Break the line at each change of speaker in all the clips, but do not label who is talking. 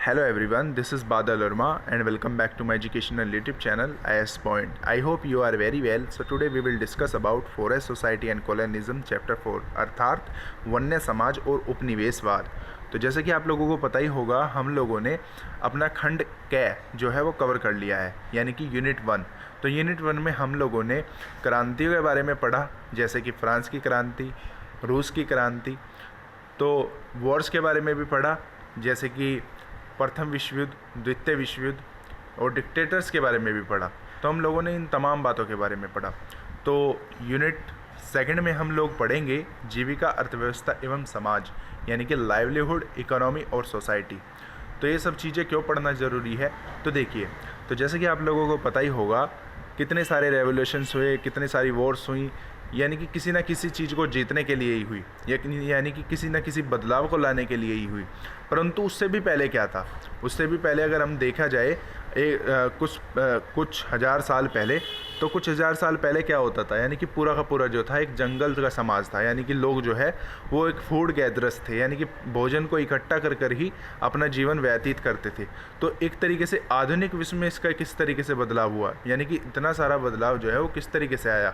Hello everyone, this is Badal Verma and welcome back to my educational YouTube channel IS Point. I hope you are very well. So today we will discuss about forest society and colonialism chapter 4 अर्थात वन्य समाज और उपनिवेशवाद। तो जैसे कि आप लोगों को पता ही होगा, हम लोगों ने अपना खंड कै जो है वो कवर कर लिया है, यानी कि यूनिट 1। तो यूनिट 1 में हम लोगों ने क्रांतियों के बारे में पढ़ा, जैसे कि फ्रांस की क्रांति, रूस की क्रांति। तो वॉर्स के बारे में भी पढ़ा, जैसे कि प्रथम विश्व युद्ध, द्वितीय विश्व युद्ध और डिक्टेटर्स के बारे में भी पढ़ा। तो हम लोगों ने इन तमाम बातों के बारे में पढ़ा। तो यूनिट 2 में हम लोग पढ़ेंगे जीविका, अर्थव्यवस्था एवं समाज, यानी कि लाइवलीहुड, इकोनॉमी और सोसाइटी। तो ये सब चीज़ें क्यों पढ़ना ज़रूरी है, तो देखिए, तो जैसे कि आप लोगों को पता ही होगा, कितने सारे रेवोल्यूशंस हुए, कितनी सारी वॉर्स हुई, यानी कि किसी ना किसी चीज़ को जीतने के लिए ही हुई, यानी कि किसी ना किसी बदलाव को लाने के लिए ही हुई। परंतु उससे भी पहले क्या था, उससे भी पहले अगर हम देखा जाए कुछ हज़ार साल पहले, तो कुछ हज़ार साल पहले क्या होता था, यानी कि पूरा का पूरा जो था एक जंगल का समाज था। यानी कि लोग जो है वो एक फूड गैदरर्स थे, यानी कि भोजन को इकट्ठा कर कर ही अपना जीवन व्यतीत करते थे। तो एक तरीके से आधुनिक विश्व में इसका किस तरीके से बदलाव हुआ, यानी कि इतना सारा बदलाव जो है वो किस तरीके से आया।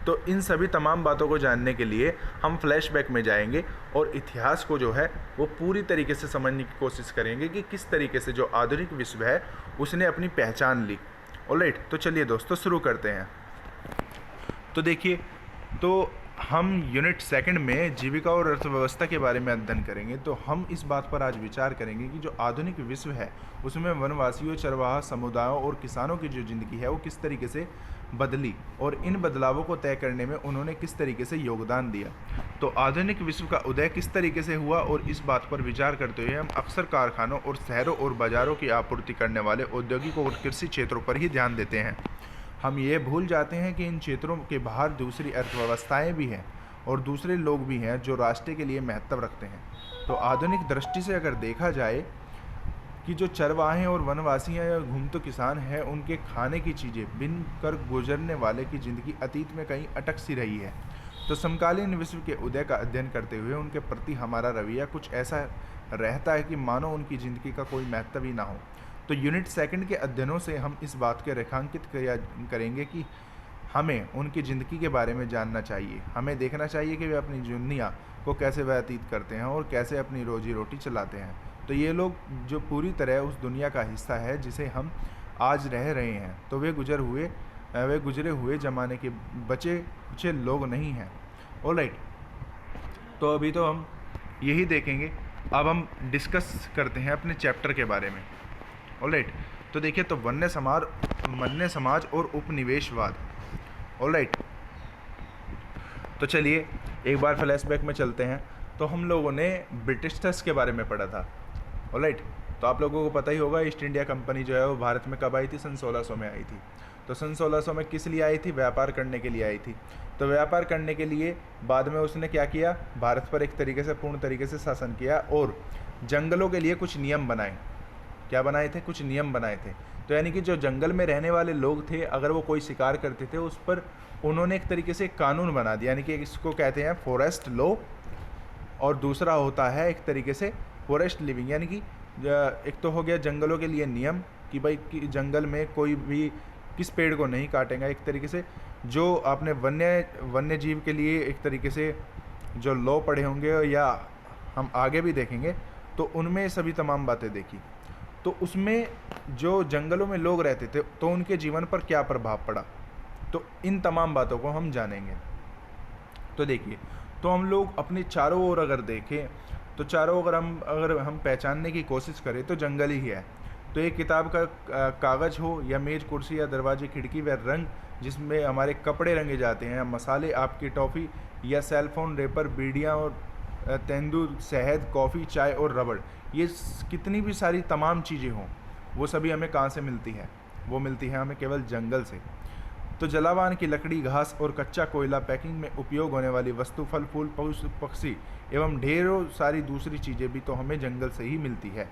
तो इन सभी तमाम बातों को जानने के लिए हम फ्लैशबैक में जाएंगे और इतिहास को जो है वो पूरी तरीके से समझने की कोशिश करेंगे कि किस तरीके से जो आधुनिक विश्व है उसने अपनी पहचान ली। ऑलराइट, तो चलिए दोस्तों शुरू करते हैं। तो देखिए, तो हम यूनिट 2 में जीविका और अर्थव्यवस्था के बारे में अध्ययन करेंगे। तो हम इस बात पर आज विचार करेंगे कि जो आधुनिक विश्व है उसमें वनवासियों, चरवाहा समुदायों और किसानों की जो ज़िंदगी है वो किस तरीके से बदली और इन बदलावों को तय करने में उन्होंने किस तरीके से योगदान दिया। तो आधुनिक विश्व का उदय किस तरीके से हुआ, और इस बात पर विचार करते हुए हम अक्सर कारखानों और शहरों और बाज़ारों की आपूर्ति करने वाले औद्योगिक और कृषि क्षेत्रों पर ही ध्यान देते हैं। हम ये भूल जाते हैं कि इन क्षेत्रों के बाहर दूसरी अर्थव्यवस्थाएं भी हैं और दूसरे लोग भी हैं जो राष्ट्र के लिए महत्व रखते हैं। तो आधुनिक दृष्टि से अगर देखा जाए कि जो चरवाहे और वनवासी हैं या घूमते किसान हैं, उनके खाने की चीज़ें बिन कर गुजरने वाले की ज़िंदगी अतीत में कहीं अटक सी रही है। तो समकालीन विश्व के उदय का अध्ययन करते हुए उनके प्रति हमारा रवैया कुछ ऐसा रहता है कि मानो उनकी ज़िंदगी का कोई महत्व ही ना हो। तो यूनिट 2 के अध्ययनों से हम इस बात के रेखांकित करेंगे कि हमें उनकी ज़िंदगी के बारे में जानना चाहिए। हमें देखना चाहिए कि वे अपनी दुनिया को कैसे व्यतीत करते हैं और कैसे अपनी रोजी रोटी चलाते हैं। तो ये लोग जो पूरी तरह उस दुनिया का हिस्सा है जिसे हम आज रह रहे हैं, तो वे गुजरे हुए ज़माने के बचे कुचे लोग नहीं हैं। ऑलराइट, तो अभी तो हम यही देखेंगे। अब हम डिस्कस करते हैं अपने चैप्टर के बारे में। ऑलराइट, तो देखिए, तो वन्य समाज और उपनिवेशवाद। ऑलराइट, तो चलिए एक बार फ्लैशबैक में चलते हैं। तो हम लोगों ने ब्रिटिशर्स के बारे में पढ़ा था। ऑलराइट, तो आप लोगों को पता ही होगा ईस्ट इंडिया कंपनी जो है वो भारत में कब आई थी, सन 1600 में आई थी। तो सन 1600 में किस लिए आई थी, व्यापार करने के लिए आई थी। तो व्यापार करने के लिए बाद में उसने क्या किया, भारत पर एक तरीके से पूर्ण तरीके से शासन किया और जंगलों के लिए कुछ नियम बनाए। क्या बनाए थे, कुछ नियम बनाए थे। तो यानी कि जो जंगल में रहने वाले लोग थे, अगर वो कोई शिकार करते थे उस पर उन्होंने एक तरीके से कानून बना दिया, यानी कि इसको कहते हैं फॉरेस्ट लॉ, और दूसरा होता है एक तरीके से फॉरेस्ट लिविंग, यानी कि एक तो हो गया जंगलों के लिए नियम कि भाई कि जंगल में कोई भी किस पेड़ को नहीं काटेगा। एक तरीके से जो आपने वन्य जीव के लिए एक तरीके से जो लॉ पढ़े होंगे या हम आगे भी देखेंगे, तो उनमें सभी तमाम बातें देखी। तो उसमें जो जंगलों में लोग रहते थे तो उनके जीवन पर क्या प्रभाव पड़ा, तो इन तमाम बातों को हम जानेंगे। तो देखिए, तो हम लोग अपने चारों ओर अगर देखें, तो चारों ओर अगर हम पहचानने की कोशिश करें तो जंगल ही है। तो एक किताब का कागज़ हो या मेज़ कुर्सी या दरवाजे खिड़की व रंग जिसमें हमारे कपड़े रंगे जाते हैं, मसाले, आपकी टॉफ़ी या सेलफोन, रेपर, बीड़ियाँ और तेंदुआ, शहद, कॉफ़ी, चाय और रबड़, ये कितनी भी सारी तमाम चीज़ें हों, वो सभी हमें कहाँ से मिलती है, वो मिलती है हमें केवल जंगल से। तो जलावान की लकड़ी, घास और कच्चा कोयला, पैकिंग में उपयोग होने वाली वस्तु, फल फूल, पक्षी एवं ढेरों सारी दूसरी चीज़ें भी तो हमें जंगल से ही मिलती है।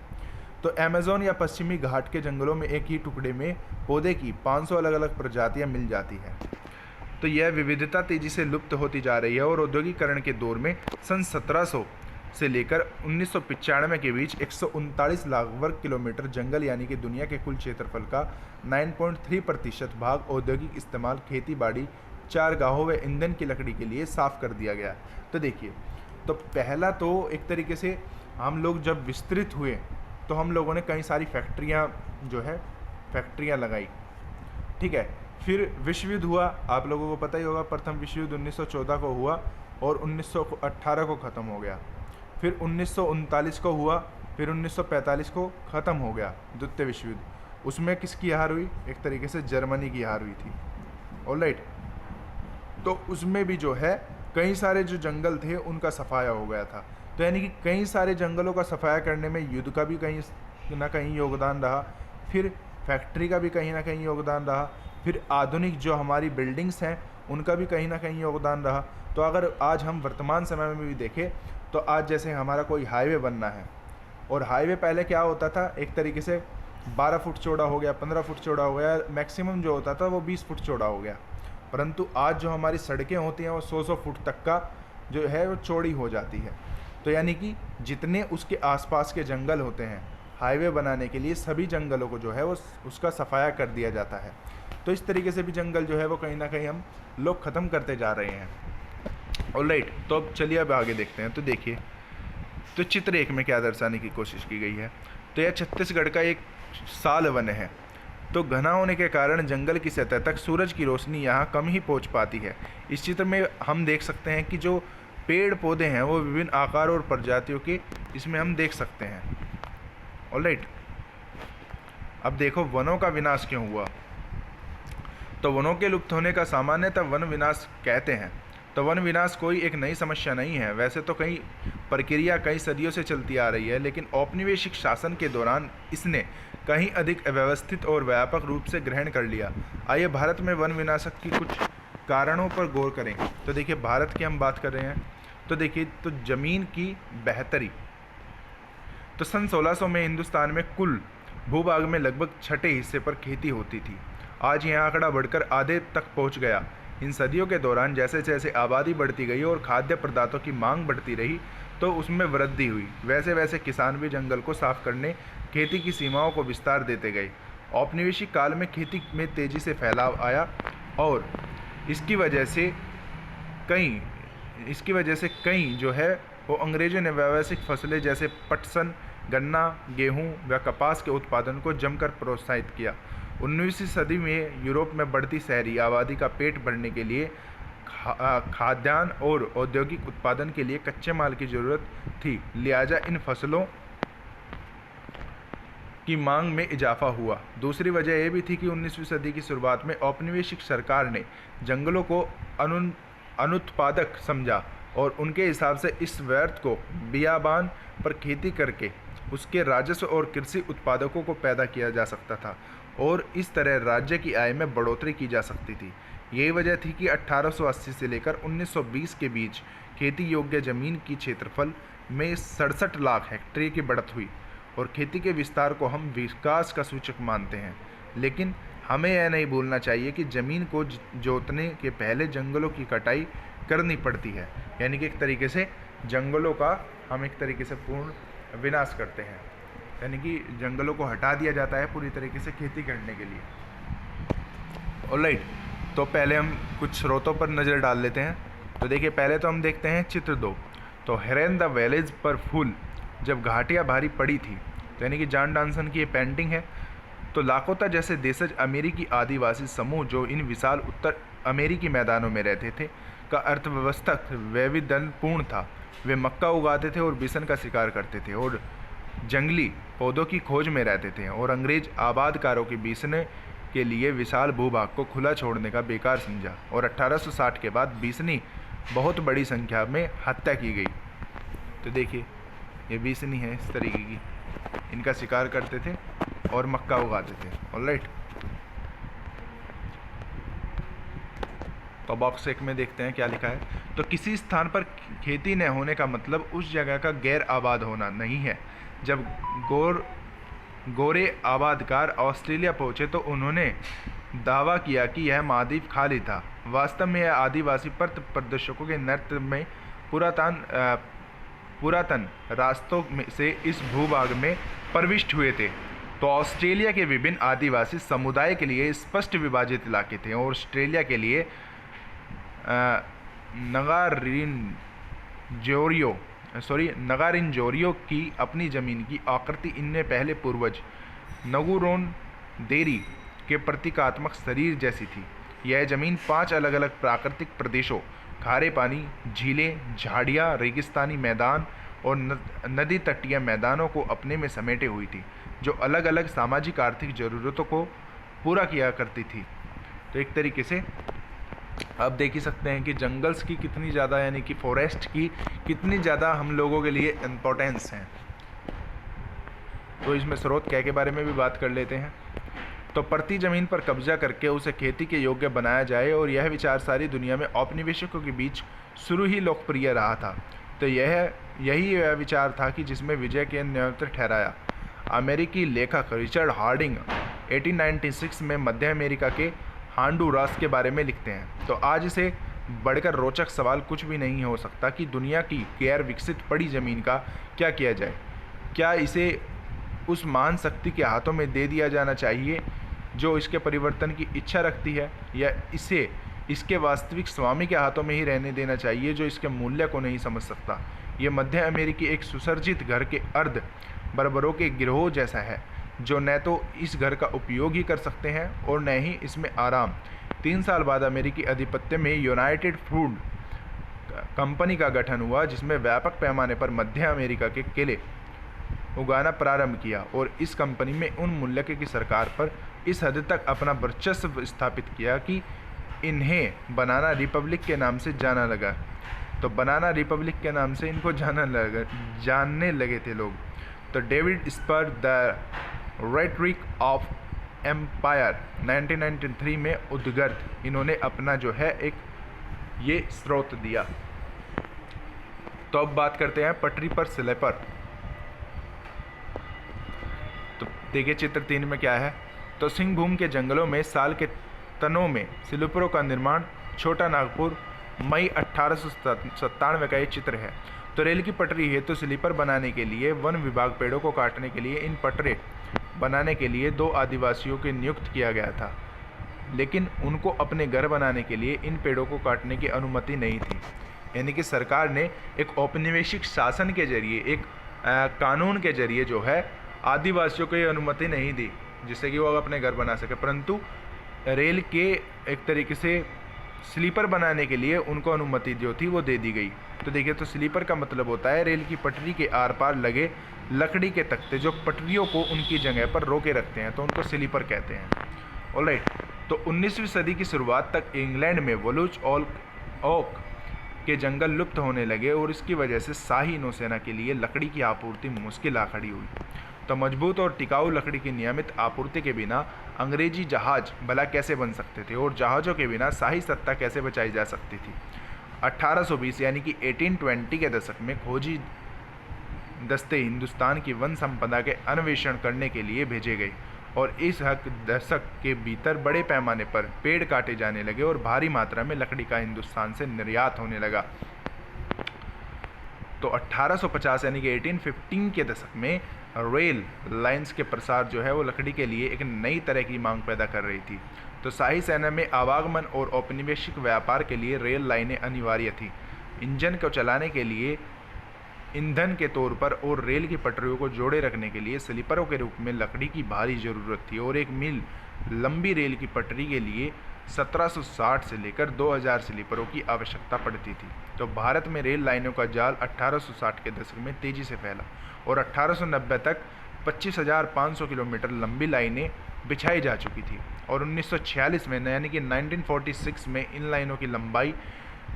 तो अमेज़न या पश्चिमी घाट के जंगलों में एक ही टुकड़े में पौधे की 500 अलग अलग प्रजातियां मिल जाती है। तो यह विविधता तेज़ी से लुप्त होती जा रही है और औद्योगिकरण के दौर में सन 1700 से लेकर 1995 के बीच 139 लाख वर्ग किलोमीटर जंगल यानी कि दुनिया के कुल क्षेत्रफल का 9.3% भाग औद्योगिक इस्तेमाल, खेती बाड़ी, चारगाहों व ईंधन की लकड़ी के लिए साफ कर दिया गया। तो देखिए, तो पहला तो एक तरीके से हम लोग जब विस्तृत हुए तो हम लोगों ने कई सारी फैक्ट्रियाँ लगाई, ठीक है। फिर विश्व युद्ध हुआ, आप लोगों को पता ही होगा, प्रथम विश्व युद्ध 1914 को हुआ और 1918 को ख़त्म हो गया। फिर 1939 को हुआ, फिर 1945 को ख़त्म हो गया द्वितीय विश्व युद्ध। उसमें किसकी हार हुई? एक तरीके से जर्मनी की हार हुई थी। ऑलराइट, तो उसमें भी जो है कई सारे जो जंगल थे उनका सफाया हो गया था। तो यानी कि कई सारे जंगलों का सफाया करने में युद्ध का भी कहीं ना कहीं योगदान रहा, फिर फैक्ट्री का भी कहीं ना कहीं योगदान रहा, फिर आधुनिक जो हमारी बिल्डिंग्स हैं उनका भी कहीं ना कहीं योगदान रहा। तो अगर आज हम वर्तमान समय में भी देखें तो आज जैसे हमारा कोई हाईवे बनना है, और हाईवे पहले क्या होता था, एक तरीके से 12 फुट चौड़ा हो गया, 15 फुट चौड़ा हो गया, मैक्सिमम जो होता था वो 20 फुट चौड़ा हो गया। परंतु आज जो हमारी सड़कें होती हैं वो 100 फुट तक का जो है वो चौड़ी हो जाती है। तो यानी कि जितने उसके आसपास के जंगल होते हैं, हाईवे बनाने के लिए सभी जंगलों को जो है वो उसका सफाया कर दिया जाता है। तो इस तरीके से भी जंगल जो है वो कहीं ना कहीं हम लोग ख़त्म करते जा रहे हैं। ऑलराइट, तो अब चलिए अब आगे देखते हैं। तो देखिए, तो चित्र 1 में क्या दर्शाने की कोशिश की गई है। तो यह छत्तीसगढ़ का एक साल वन है। तो घना होने के कारण जंगल की सतह तक सूरज की रोशनी यहाँ कम ही पहुँच पाती है। इस चित्र में हम देख सकते हैं कि जो पेड़ पौधे हैं वो विभिन्न आकार और प्रजातियों के इसमें हम देख सकते हैं। ऑलराइट, अब देखो वनों का विनाश क्यों हुआ। तो वनों के लुप्त होने का सामान्यतः वन विनाश कहते हैं। तो वन विनाश कोई एक नई समस्या नहीं है, वैसे तो कई प्रक्रिया कई सदियों से चलती आ रही है, लेकिन औपनिवेशिक शासन के दौरान इसने कहीं अधिक अव्यवस्थित और व्यापक रूप से ग्रहण कर लिया। आइए भारत में वन विनाश की कुछ कारणों पर गौर करें। तो देखिए, भारत की हम बात कर रहे हैं, तो देखिए, तो ज़मीन की बेहतरी। तो सन 1600 में हिंदुस्तान में कुल भूभाग में लगभग छठे हिस्से पर खेती होती थी। आज यह आंकड़ा बढ़कर आधे तक पहुंच गया। इन सदियों के दौरान जैसे जैसे आबादी बढ़ती गई और खाद्य पदार्थों की मांग बढ़ती रही तो उसमें वृद्धि हुई, वैसे वैसे किसान भी जंगल को साफ करने, खेती की सीमाओं को विस्तार देते गए। औपनिवेशिक काल में खेती में तेज़ी से फैलाव आया और इसकी वजह से कई जो है वो अंग्रेज़ों ने व्यावसायिक फसलें जैसे पटसन, गन्ना, गेहूं व कपास के उत्पादन को जमकर प्रोत्साहित किया। 19वीं सदी में यूरोप में बढ़ती शहरी आबादी का पेट भरने के लिए खाद्यान्न और औद्योगिक उत्पादन के लिए कच्चे माल की ज़रूरत थी, लिहाजा इन फसलों की मांग में इजाफा हुआ। दूसरी वजह यह भी थी कि 19वीं सदी की शुरुआत में औपनिवेशिक सरकार ने जंगलों को अनुत्पादक समझा और उनके हिसाब से इस व्यर्थ को बियाबान पर खेती करके उसके राजस्व और कृषि उत्पादकों को पैदा किया जा सकता था और इस तरह राज्य की आय में बढ़ोतरी की जा सकती थी। यही वजह थी कि 1880 से लेकर 1920 के बीच खेती योग्य ज़मीन की क्षेत्रफल में 67 लाख हेक्टेयर की बढ़त हुई और खेती के विस्तार को हम विकास का सूचक मानते हैं। लेकिन हमें यह नहीं भूलना चाहिए कि ज़मीन को जोतने के पहले जंगलों की कटाई करनी पड़ती है, यानी कि एक तरीके से जंगलों का हम एक तरीके से पूर्ण विनाश करते हैं, यानी कि जंगलों को हटा दिया जाता है पूरी तरीके से खेती करने के लिए। ऑलराइट, तो पहले हम कुछ स्रोतों पर नज़र डाल लेते हैं। तो देखिए, पहले तो हम देखते हैं चित्र 2। तो हेरेन द वैलेज पर फूल जब घाटियाँ भारी पड़ी थी, तो यानी कि जॉन डॉनसन की ये पेंटिंग है। तो लाकोता जैसे देशज अमेरिकी आदिवासी समूह जो इन विशाल उत्तर अमेरिकी मैदानों में रहते थे का अर्थव्यवस्था वैविध्यपूर्ण था। वे मक्का उगाते थे और बिसन का शिकार करते थे और जंगली पौधों की खोज में रहते थे और अंग्रेज आबादकारों के बीसने के लिए विशाल भूभाग को खुला छोड़ने का बेकार समझा और 1860 के बाद बीसनी बहुत बड़ी संख्या में हत्या की गई। तो देखिए, ये बीसनी है इस तरीके की, इनका शिकार करते थे और मक्का उगाते थे। ऑलराइट, तो बॉक्स 1 में देखते हैं क्या लिखा है। तो किसी स्थान पर खेती न होने का मतलब उस जगह का गैर आबाद होना नहीं है। जब गोरे आबादकार ऑस्ट्रेलिया पहुंचे तो उन्होंने दावा किया कि यह महाद्वीप खाली था। वास्तव में यह आदिवासी प्रदर्शकों के नृत्य में पुरातन रास्तों में से इस भूभाग में प्रविष्ट हुए थे। तो ऑस्ट्रेलिया के विभिन्न आदिवासी समुदाय के लिए स्पष्ट विभाजित इलाके थे और ऑस्ट्रेलिया के लिए नगारिनजोरियो की अपनी ज़मीन की आकृति इनमें पहले पूर्वज नगुरोनदेरी के प्रतीकात्मक शरीर जैसी थी। यह ज़मीन 5 अलग अलग प्राकृतिक प्रदेशों, खारे पानी, झीलें, झाड़ियाँ, रेगिस्तानी मैदान और नदी तटीय मैदानों को अपने में समेटे हुई थी, जो अलग अलग सामाजिक आर्थिक ज़रूरतों को पूरा किया करती थी। तो एक तरीके से आप देख ही सकते हैं कि जंगल्स की कितनी ज़्यादा, यानी कि फॉरेस्ट की कितनी ज़्यादा हम लोगों के लिए इम्पोर्टेंस है। तो इसमें स्रोत क्या के बारे में भी बात कर लेते हैं। तो पड़ती ज़मीन पर कब्जा करके उसे खेती के योग्य बनाया जाए, और यह विचार सारी दुनिया में औपनिवेशिकों के बीच शुरू ही लोकप्रिय रहा था। तो यही वह विचार था कि जिसमें विजय के न्यूनतम ठहराया। अमेरिकी लेखक रिचर्ड हार्डिंग 1896 में मध्य अमेरिका के होंडुरास के बारे में लिखते हैं। तो आज से बढ़कर रोचक सवाल कुछ भी नहीं हो सकता कि दुनिया की गैर विकसित पड़ी ज़मीन का क्या किया जाए। क्या इसे उस महान शक्ति के हाथों में दे दिया जाना चाहिए जो इसके परिवर्तन की इच्छा रखती है, या इसे इसके वास्तविक स्वामी के हाथों में ही रहने देना चाहिए जो इसके मूल्य को नहीं समझ सकता। ये मध्य अमेरिकी एक सुसज्जित घर के अर्ध बर्बरों के गिरोह जैसा है, जो न तो इस घर का उपयोग ही कर सकते हैं और न ही इसमें आराम। 3 साल बाद अमेरिकी आधिपत्य में यूनाइटेड फूड कंपनी का गठन हुआ, जिसमें व्यापक पैमाने पर मध्य अमेरिका के केले उगाना प्रारंभ किया, और इस कंपनी में उन मूल्य की सरकार पर इस हद तक अपना वर्चस्व स्थापित किया कि इन्हें बनाना रिपब्लिक के नाम से जाना लगा। तो बनाना रिपब्लिक के नाम से इनको जानने लगे थे लोग। तो David Spurr the rhetoric of empire 1993 में उद्गर्थ इन्होंने अपना जो है एक ये स्रोत दिया। तो अब बात करते हैं पटरी पर स्लीपर। तो देखिए चित्र 3 में क्या है। तो सिंहभूम के जंगलों में साल के तनों में स्लीपरों का निर्माण। छोटा नागपुर, मई 1897 का ये चित्र है। तो रेल की पटरी है तो स्लीपर बनाने के लिए वन विभाग पेड़ों को काटने के लिए इन पटरे बनाने के लिए 2 आदिवासियों को नियुक्त किया गया था, लेकिन उनको अपने घर बनाने के लिए इन पेड़ों को काटने की अनुमति नहीं थी। यानी कि सरकार ने एक औपनिवेशिक शासन के जरिए, एक कानून के जरिए जो है आदिवासियों को ये अनुमति नहीं दी जिससे कि वो अपने घर बना सके, परंतु रेल के एक तरीके से स्लीपर बनाने के लिए उनको अनुमति जो थी वो दे दी गई। तो देखिए, तो स्लीपर का मतलब होता है रेल की पटरी के आर पार लगे लकड़ी के तख्ते जो पटरियों को उनकी जगह पर रोके रखते हैं, तो उनको स्लीपर कहते हैं। ऑलराइट, तो 19वीं सदी की शुरुआत तक इंग्लैंड में वलूच ओक के जंगल लुप्त होने लगे, और इसकी वजह से शाही नौसेना के लिए लकड़ी की आपूर्ति मुश्किल आ खड़ी हुई। तो मजबूत और टिकाऊ लकड़ी की नियमित आपूर्ति के बिना अंग्रेजी जहाज भला कैसे बन सकते थे, और जहाज़ों के बिना शाही सत्ता कैसे बचाई जा सकती थी। 1820 यानी कि 1820 के दशक में खोजी दस्ते हिंदुस्तान की वन संपदा के अन्वेषण करने के लिए भेजे गए, और इस दशक के भीतर बड़े पैमाने पर पेड़ काटे जाने लगे और भारी मात्रा में लकड़ी का हिंदुस्तान से निर्यात होने लगा। तो 1850 यानी कि 1815 के दशक में रेल लाइंस के प्रसार जो है वो लकड़ी के लिए एक नई तरह की मांग पैदा कर रही थी। तो शाही सेना में आवागमन और औपनिवेशिक व्यापार के लिए रेल लाइनें अनिवार्य थी। इंजन को चलाने के लिए ईंधन के तौर पर और रेल की पटरियों को जोड़े रखने के लिए स्लीपरों के रूप में लकड़ी की भारी ज़रूरत थी, और 1 मील लंबी रेल की पटरी के लिए 1760 से लेकर 2000 स्लीपरों की आवश्यकता पड़ती थी। तो भारत में रेल लाइनों का जाल 1860 के दशक में तेज़ी से फैला, और 1890 तक 25,500 किलोमीटर लंबी लाइनें बिछाई जा चुकी थी, और 1946 में यानी कि 1946 में इन लाइनों की लंबाई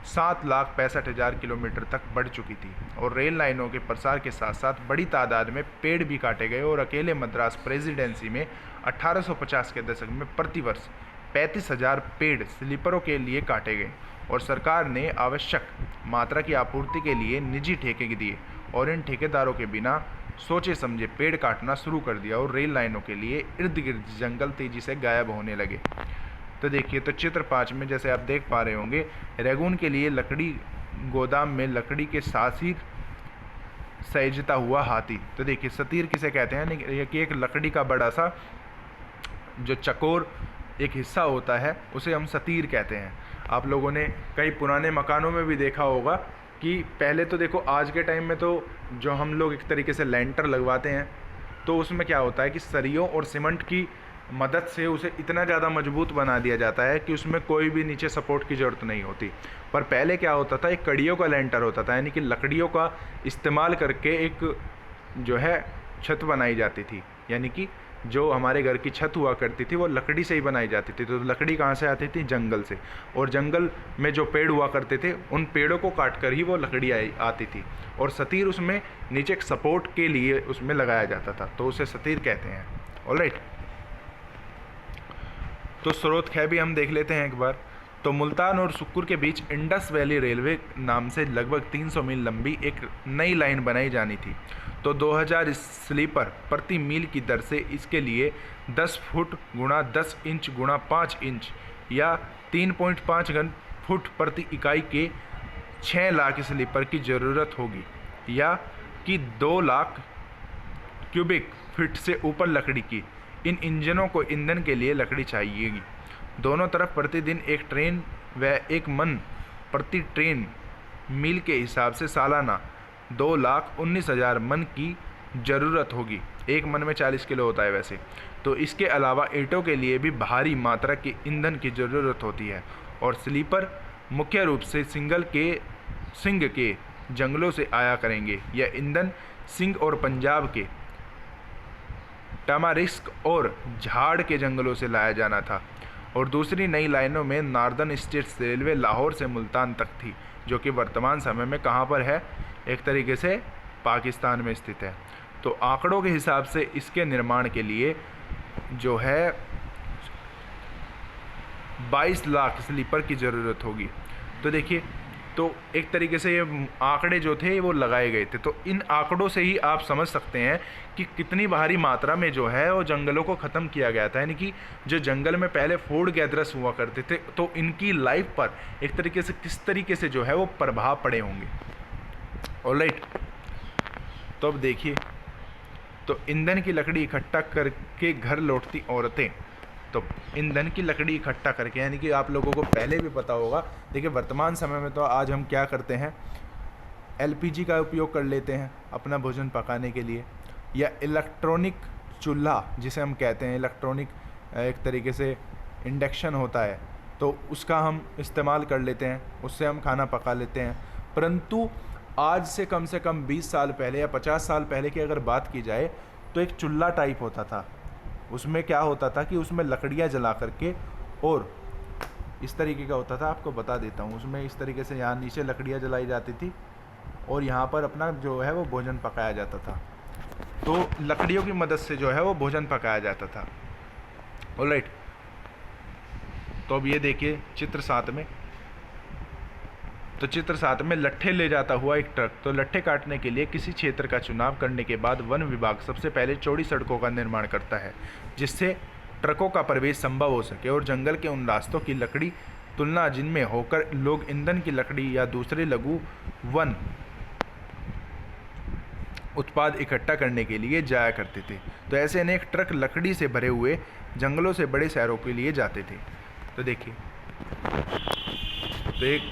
7,65,000 किलोमीटर तक बढ़ चुकी थी। और रेल लाइनों के प्रसार के साथ साथ बड़ी तादाद में पेड़ भी काटे गए, और अकेले मद्रास प्रेसिडेंसी में 1850 के दशक में प्रतिवर्ष 35,000 पेड़ स्लीपरों के लिए काटे गए, और सरकार ने आवश्यक मात्रा की आपूर्ति के लिए निजी ठेके दिए, और इन ठेकेदारों के बिना सोचे समझे पेड़ काटना शुरू कर दिया, और रेल लाइनों के लिए इर्द गिर्द जंगल तेजी से गायब होने लगे। तो देखिए, तो चित्र 5 में जैसे आप देख पा रहे होंगे, रैगून के लिए लकड़ी गोदाम में लकड़ी के सासिर सहेजता हुआ हाथी। तो देखिए सतीर किसे कहते हैं, यानी कि एक लकड़ी का बड़ा सा जो चकोर एक हिस्सा होता है उसे हम सतीर कहते हैं। आप लोगों ने कई पुराने मकानों में भी देखा होगा कि पहले तो देखो, आज के टाइम में तो जो हम लोग एक तरीके से लेंटर लगवाते हैं तो उसमें क्या होता है कि सरियों और सीमेंट की मदद से उसे इतना ज़्यादा मजबूत बना दिया जाता है कि उसमें कोई भी नीचे सपोर्ट की ज़रूरत नहीं होती। पर पहले क्या होता था, एक कड़ियों का लेंटर होता था, यानी कि लकड़ियों का इस्तेमाल करके एक जो है छत बनाई जाती थी। यानी कि जो हमारे घर की छत हुआ करती थी वो लकड़ी से ही बनाई जाती थी। तो लकड़ी कहाँ से आती थी? जंगल से। और जंगल में जो पेड़ हुआ करते थे उन पेड़ों को काट कर ही वो लकड़ी आती थी, और सतीर उसमें नीचे एक सपोर्ट के लिए उसमें लगाया जाता था, तो उसे सतीर कहते हैं। ऑलराइट, तो स्रोत खे भी हम देख लेते हैं एक बार। तो मुल्तान और सुक्कुर के बीच इंडस वैली रेलवे नाम से लगभग 300 मील लंबी एक नई लाइन बनाई जानी थी। तो 2000 स्लीपर प्रति मील की दर से इसके लिए 10 फुट गुणा 10 इंच गुणा 5 इंच या 3.5 घन फुट प्रति इकाई के 6 लाख स्लीपर की ज़रूरत होगी, या कि 2 लाख क्यूबिक फीट से ऊपर लकड़ी की। इन इंजनों को ईंधन के लिए लकड़ी चाहिएगी। दोनों तरफ प्रतिदिन एक ट्रेन व एक मन प्रति ट्रेन मील के हिसाब से सालाना 2,19,000 मन की ज़रूरत होगी। एक मन में 40 किलो होता है वैसे। तो इसके अलावा ईंटों के लिए भी भारी मात्रा के ईंधन की ज़रूरत होती है। और स्लीपर मुख्य रूप से सिंह के जंगलों से आया करेंगे। यह ईंधन सिंह और पंजाब के टमारिस्क और झाड़ के जंगलों से लाया जाना था। और दूसरी नई लाइनों में नॉर्दर्न स्टेट्स रेलवे लाहौर से मुल्तान तक थी, जो कि वर्तमान समय में कहाँ पर है? एक तरीके से पाकिस्तान में स्थित है। तो आंकड़ों के हिसाब से इसके निर्माण के लिए जो है 22 लाख स्लीपर की ज़रूरत होगी। तो देखिए, तो एक तरीके से ये आंकड़े जो थे वो लगाए गए थे। तो इन आंकड़ों से ही आप समझ सकते हैं कि कितनी भारी मात्रा में जो है वो जंगलों को ख़त्म किया गया था। यानी कि जो जंगल में पहले फूड गैदरर्स हुआ करते थे, तो इनकी लाइफ पर एक तरीके से किस तरीके से जो है वो प्रभाव पड़े होंगे। ऑलराइट, तो अब देखिए, तो ईंधन की लकड़ी इकट्ठा करके घर लौटती औरतें। तो ईंधन की लकड़ी इकट्ठा करके, यानी कि आप लोगों को पहले भी पता होगा, देखिए वर्तमान समय में तो आज हम क्या करते हैं, एलपीजी का उपयोग कर लेते हैं अपना भोजन पकाने के लिए, या इलेक्ट्रॉनिक चूल्हा जिसे हम कहते हैं, इलेक्ट्रॉनिक एक तरीके से इंडक्शन होता है, तो उसका हम इस्तेमाल कर लेते हैं, उससे हम खाना पका लेते हैं। परंतु आज से कम 20 साल पहले या 50 साल पहले की अगर बात की जाए तो एक चूल्हा टाइप होता था। उसमें क्या होता था कि उसमें लकड़ियाँ जला करके, और इस तरीके का होता था, आपको बता देता हूँ। उसमें इस तरीके से यहाँ नीचे लकड़ियाँ जलाई जाती थी और यहाँ पर अपना जो है वो भोजन पकाया जाता था। तो लकड़ियों की मदद से जो है वो भोजन पकाया जाता था। ऑलराइट, तो अब ये देखिए चित्र 7 में। तो चित्र 7 में लट्ठे ले जाता हुआ एक ट्रक। तो लट्ठे काटने के लिए किसी क्षेत्र का चुनाव करने के बाद वन विभाग सबसे पहले चौड़ी सड़कों का निर्माण करता है, जिससे ट्रकों का प्रवेश संभव हो सके, और जंगल के उन रास्तों की लकड़ी तुलना जिनमें होकर लोग ईंधन की लकड़ी या दूसरे लघु वन उत्पाद इकट्ठा करने के लिए जाया करते थे। तो ऐसे अनेक ट्रक लकड़ी से भरे हुए जंगलों से बड़े शहरों के लिए जाते थे। तो देखिए, तो एक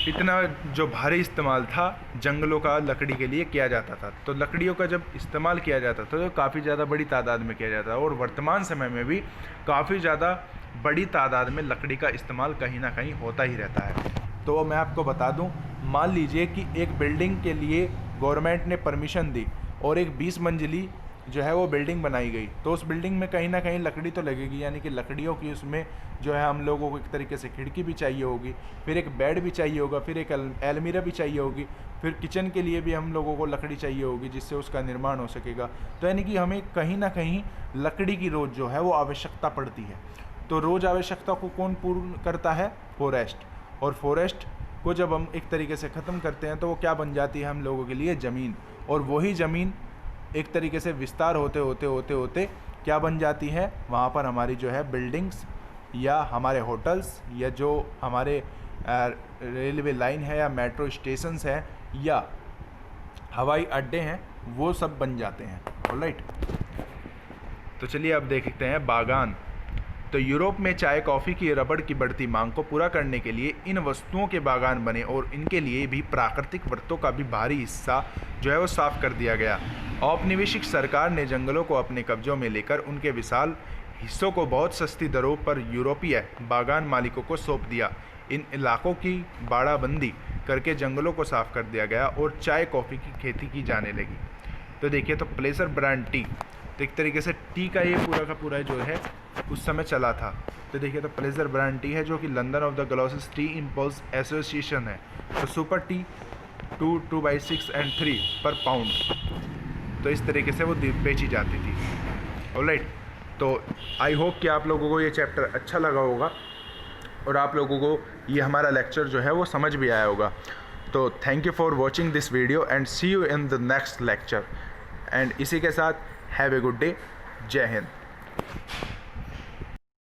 इतना जो भारी इस्तेमाल था जंगलों का लकड़ी के लिए किया जाता था। तो लकड़ियों का जब इस्तेमाल किया जाता था तो काफ़ी ज़्यादा बड़ी तादाद में किया जाता है, और वर्तमान समय में भी काफ़ी ज़्यादा बड़ी तादाद में लकड़ी का इस्तेमाल कहीं ना कहीं होता ही रहता है। तो मैं आपको बता दूं, मान लीजिए कि एक बिल्डिंग के लिए गवर्नमेंट ने परमिशन दी और एक 20 मंजिली जो है वो बिल्डिंग बनाई गई, तो उस बिल्डिंग में कहीं ना कहीं लकड़ी तो लगेगी, यानी कि लकड़ियों की उसमें जो है हम लोगों को एक तरीके से खिड़की भी चाहिए होगी, फिर एक बेड भी चाहिए होगा, फिर एक अलमीरा भी चाहिए होगी, फिर किचन के लिए भी हम लोगों को लकड़ी चाहिए होगी जिससे उसका निर्माण हो सकेगा। तो यानी कि हमें कहीं ना कहीं लकड़ी की रोज़ जो है वो आवश्यकता पड़ती है। तो रोज़ आवश्यकता को कौन पूर्ण करता है? फॉरेस्ट। और फॉरेस्ट को जब हम एक तरीके से ख़त्म करते हैं तो वो क्या बन जाती है हम लोगों के लिए? ज़मीन। और वही ज़मीन एक तरीके से विस्तार होते होते होते होते क्या बन जाती है? वहाँ पर हमारी जो है बिल्डिंग्स या हमारे होटल्स या जो हमारे रेलवे लाइन है या मेट्रो स्टेशंस हैं या हवाई अड्डे हैं, वो सब बन जाते हैं। ऑलराइट, तो चलिए अब देखते हैं बागान। तो यूरोप में चाय कॉफ़ी की रबड़ की बढ़ती मांग को पूरा करने के लिए इन वस्तुओं के बागान बने और इनके लिए भी प्राकृतिक वृत्तों का भी भारी हिस्सा जो है वो साफ कर दिया गया। औपनिवेशिक सरकार ने जंगलों को अपने कब्जों में लेकर उनके विशाल हिस्सों को बहुत सस्ती दरों पर यूरोपीय बागान मालिकों को सौंप दिया। इन इलाकों की बाड़ाबंदी करके जंगलों को साफ कर दिया गया और चाय कॉफ़ी की खेती की जाने लगी। तो देखिए, तो प्लेजर ब्रांड टी, तो एक तरीके से टी का ये पूरा का पूरा जो है उस समय चला था। तो देखिए, तो प्लेजर ब्रांड टी है जो कि London of the glosses T impose association है। तो सुपर टी 2/6 and 3 पर पाउंड, तो इस तरीके से वो बेची जाती थी। ऑलराइट, तो आई होप कि आप लोगों को ये चैप्टर अच्छा लगा होगा और आप लोगों को ये हमारा लेक्चर जो है वो समझ भी आया होगा। तो thank you for watching this video and see you in the next lecture. And इसी के साथ हैव ए गुड डे। जय हिंद।